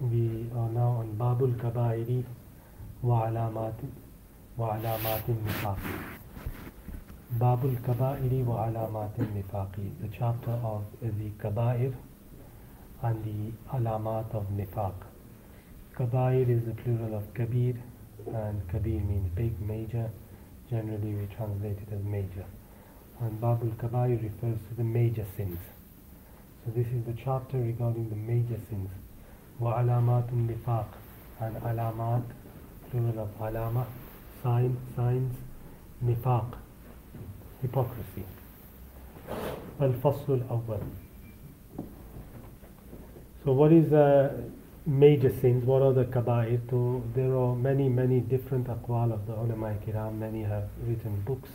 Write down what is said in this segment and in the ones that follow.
We are now on Babul Kabairi wa alamatin nifaq. Babul Kabairi wa alamatin nifaqi, the chapter of the Kabair and the alamat of nifaq. Kabair is the plural of Kabir, and Kabir means big, major. Generally we translate it as major. And Babul Kabair refers to the major sins. So this is the chapter regarding the major sins. Wa alamatun nifaq, and alamat, plural of alama, signs, nifaq, hypocrisy. Al-Fasl al-Awwal. So what is major sins? What are the kabair? So there are many different aqwal of the ulama kiram. Many have written books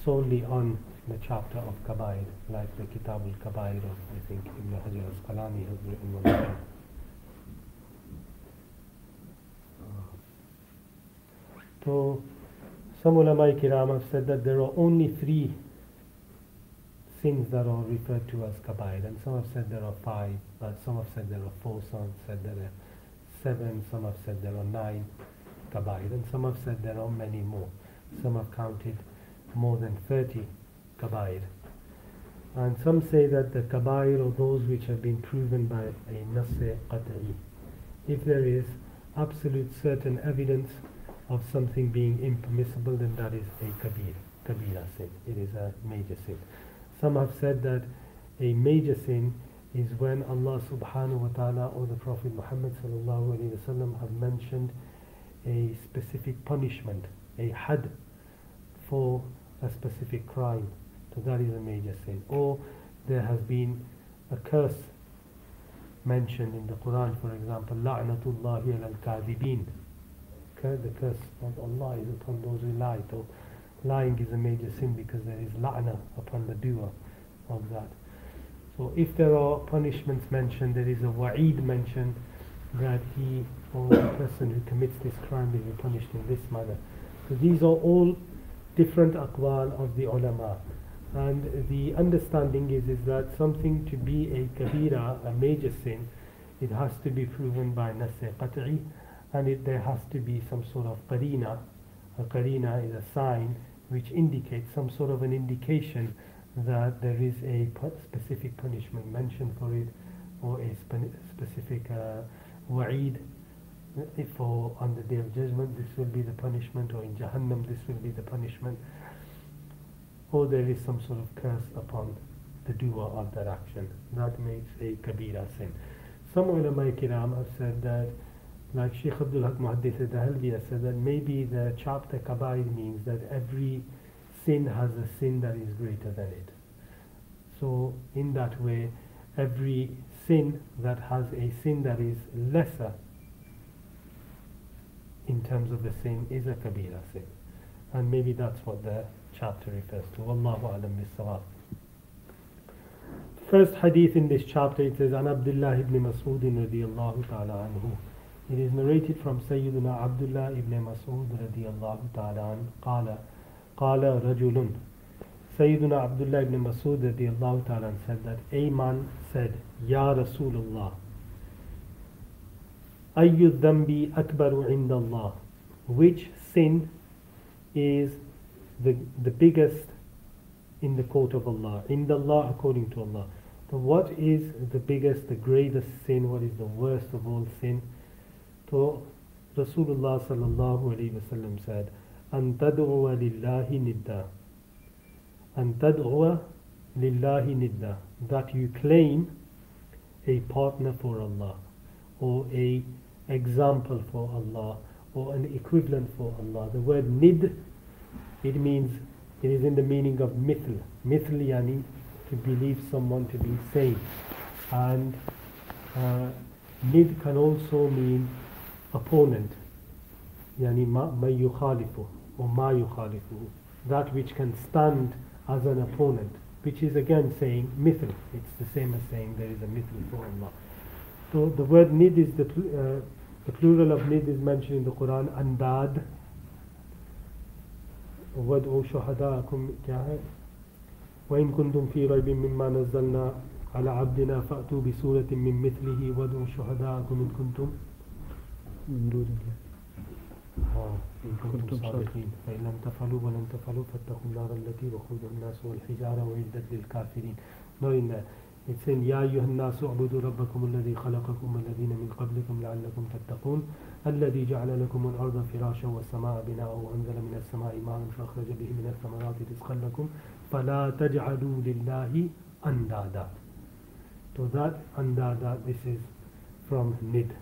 solely on the chapter of kabair, like the Kitab al-Kabair of, I think, Ibn Hajar al-Asqalani has written one of them. So some ulama kiram have said that there are only 3 sins that are referred to as kabair, and some have said there are 5, but some have said there are 4, some have said there are 7, some have said there are 9 kabair, and some have said there are many more. Some have counted more than 30 kabair. And some say that the kabair are those which have been proven by a nass-e qat'i. If there is absolute certain evidence of something being impermissible, then that is a kabira sin. It is a major sin. Some have said that a major sin is when Allah subhanahu wa ta'ala or the Prophet Muhammad sallallahu alaihi wasallam have mentioned a specific punishment, a had for a specific crime. So that is a major sin. Or there has been a curse mentioned in the Quran, for example, la'natullahi al-kadhibin. The curse of Allah is upon those who lie. So lying is a major sin because there is la'na upon the doer of that. So if there are punishments mentioned, there is a wa'id mentioned that he or the person who commits this crime will be punished in this manner. So these are all different aqwal of the ulama. And the understanding is that something to be a kabira, a major sin, it has to be proven by nass-e qat'i, and there has to be some sort of qarina. A qarina is a sign which indicates some sort of an indication that there is a specific punishment mentioned for it, or a specific wa'id. For on the day of judgment this will be the punishment, or in Jahannam this will be the punishment, or there is some sort of curse upon the doer of that action. That makes a kabira sin. Some ulama kiram have said that, like Sheikh Abdul Haq Muhaddith al-Dahalvi has said, that maybe the chapter kabair means that every sin has a sin that is greater than it. So in that way, every sin that has a sin that is lesser in terms of the sin is a kabira sin. And maybe that's what the chapter refers to. Wallahu alam bis-sawab. First hadith in this chapter, it says, An Abdullah ibn Mas'ud radiyallahu ta'ala anhu. It is narrated from Sayyiduna Abdullah ibn Mas'ud radiyallahu ta'ala an, qala rajulun. Sayyiduna Abdullah ibn Mas'ud radiyallahu ta'ala an said that a man said, Ya Rasulullah, ayyu dhanbi akbaru inda Allah, which sin is the biggest in the court of Allah, inda Allah, according to Allah. So what is the biggest, the greatest sin? What is the worst of all sin? So Rasulullah sallallahu alayhi wa sallam said, An tad'uwa lillahi nidda. An tad'uwa lillahi nidda. That you claim a partner for Allah, or a example for Allah, or an equivalent for Allah. The word nid, it means, it is in the meaning of mithl. Mithl yani to believe someone to be same. And nid can also mean opponent, yani ma yukhalifu, or ma yukhalifu, that which can stand as an opponent, which is again saying mithl. It's the same as saying there is a mithl for Allah. So the word nid is the plural of nid is mentioned in the Quran, andad. وَادْعُوا شُهَدَاءَكُمْ وَإِن كُنتُمْ فِي رَيْبٍ مِّمَّا نَزَّلْنَا على عبدنا فأتوا بسورة من مثله وادعوا شهداءكم إن كنتم من دون الله إن كنتم صادقين فإن لم تفعلوا ولن تفعلوا فاتقوا النار التي وقودها الناس والحجارة وعدت للكافرين. Not in there. It's saying يا أيها الناس اعبدوا ربكم الذي خلقكم والذين من قبلكم لعلكم تتقون الذي جعل لكم الأرض فراشا والسماء بناء وأنزل من السماء ماء فأخرج به من الثمرات رزقا لكم فلا تجعلوا لله أندادا. So that andada, this is from nid.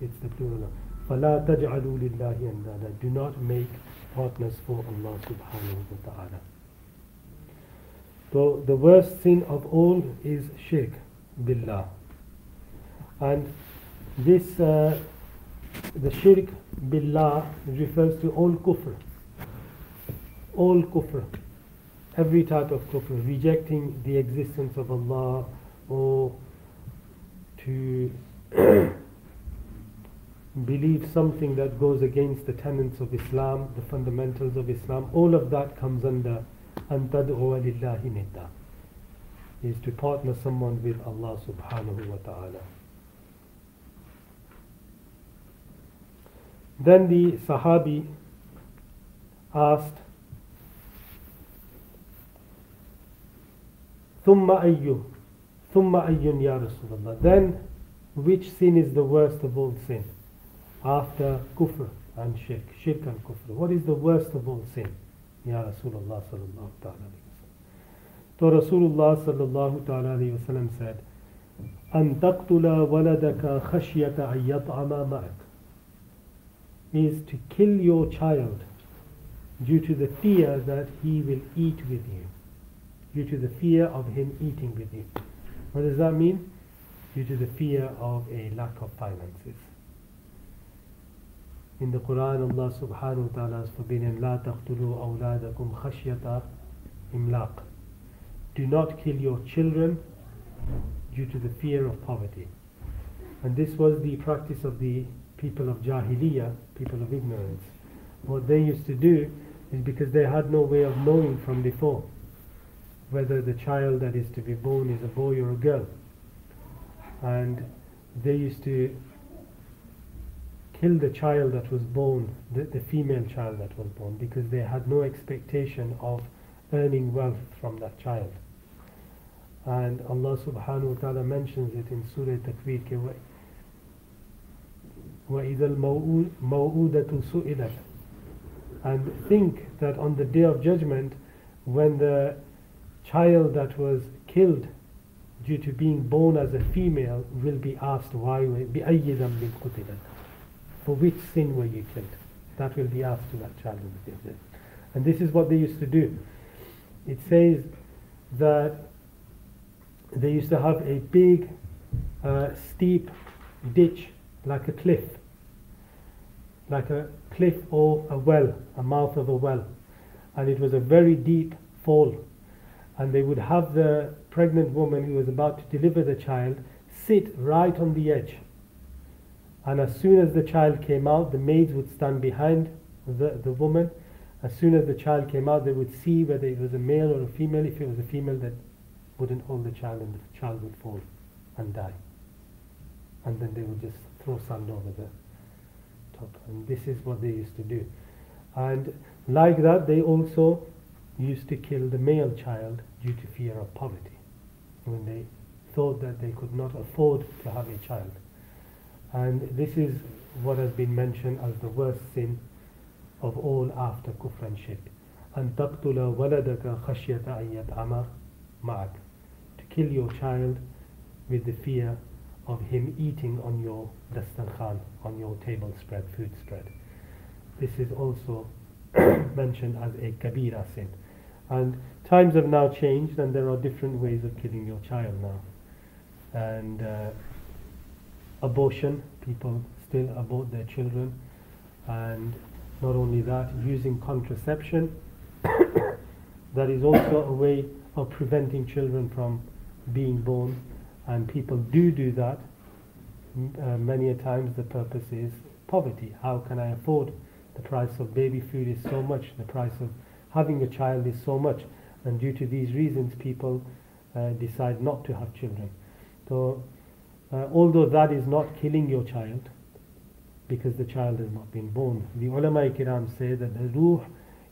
It's the plural. فلا تجعلوا لله أندادا. Do not make partners for Allah subhanahu wa ta'ala. So the worst sin of all is shirk billah. And this, the shirk billah refers to all kufr. All kufr. Every type of kufr. Rejecting the existence of Allah or to believe something that goes against the tenets of Islam, the fundamentals of Islam. All of that comes under أن تدعو لله ندا, is to partner someone with Allah subhanahu wa ta'ala. Then the Sahabi asked, ثم أي يا رسول الله. Then which sin is the worst of all sin? After kufr and shirk and kufr. What is the worst of all sin? Ya Rasulullah sallallahu ta'ala alayhi wa sallam. So Rasulullah sallallahu ta'ala alayhi wa sallam said, أن تقتل ولدك خشية أن يطعم معك, is to kill your child due to the fear that he will eat with you, due to the fear of him eating with you. What does that mean? Due to the fear of a lack of finances. In the Quran, Allah subhanahu wa ta'ala has forbidden لا تقتلوا أولادكم خشية إملاق. Do not kill your children due to the fear of poverty. And this was the practice of the people of Jahiliyyah, people of ignorance. What they used to do is, because they had no way of knowing from before whether the child that is to be born is a boy or a girl, and they used to kill the child that was born, the female child that was born, because they had no expectation of earning wealth from that child. And Allah subhanahu wa ta'ala mentions it in Surah Takwir, وَإِذَا الْمَوْءُودَةُ سُئِلَتْ. And think that on the Day of Judgment, when the child that was killed due to being born as a female will be asked, why? بِأَيِّ ذَنْبٍ قُتِلَتْ. For which sin were you killed? That will be asked to that child on the Day of Judgment. And this is what they used to do. It says that they used to have a big steep ditch, like a cliff or a well, a mouth of a well, and it was a very deep fall, and they would have the pregnant woman who was about to deliver the child sit right on the edge, and as soon as the child came out, the maids would stand behind the woman. As soon as the child came out, they would see whether it was a male or a female. If it was a female, they wouldn't hold the child, and the child would fall and die, and then they would just throw sand over the top. And this is what they used to do. And like that, they also used to kill the male child due to fear of poverty, when they thought that they could not afford to have a child. And this is what has been mentioned as the worst sin of all after kufr and shirk. أن تقتل ولدك خشية أن يطعم معك, to kill your child with the fear of him eating on your dastarkhan, on your table spread, food spread. This is also mentioned as a kabira sin. And times have now changed, and there are different ways of killing your child now. And abortion, people still abort their children, and not only that, using contraception. That is also a way of preventing children from being born, and people do that. Many a times the purpose is poverty. How can I afford? The price of baby food is so much, the price of having a child is so much, and due to these reasons people decide not to have children. So although that is not killing your child, because the child has not been born, the ulama kiram say that the ruh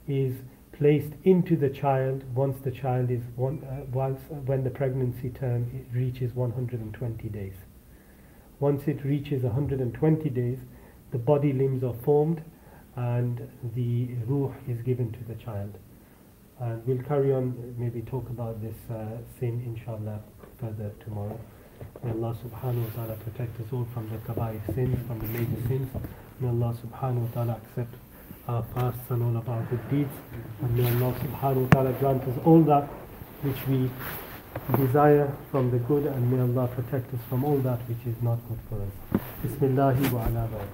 is placed into the child once the child is when the pregnancy term reaches 120 days. Once it reaches 120 days, the body limbs are formed and the ruh is given to the child. And we'll carry on, maybe talk about this sin inshallah further tomorrow. May Allah subhanahu wa ta'ala protect us all from the kabair sins, from the major sins. May Allah subhanahu wa ta'ala accept our fasts and all of our good deeds. And may Allah subhanahu wa ta'ala grant us all that which we desire from the good, and may Allah protect us from all that which is not good for us. Bismillahi wa ala barakatuh.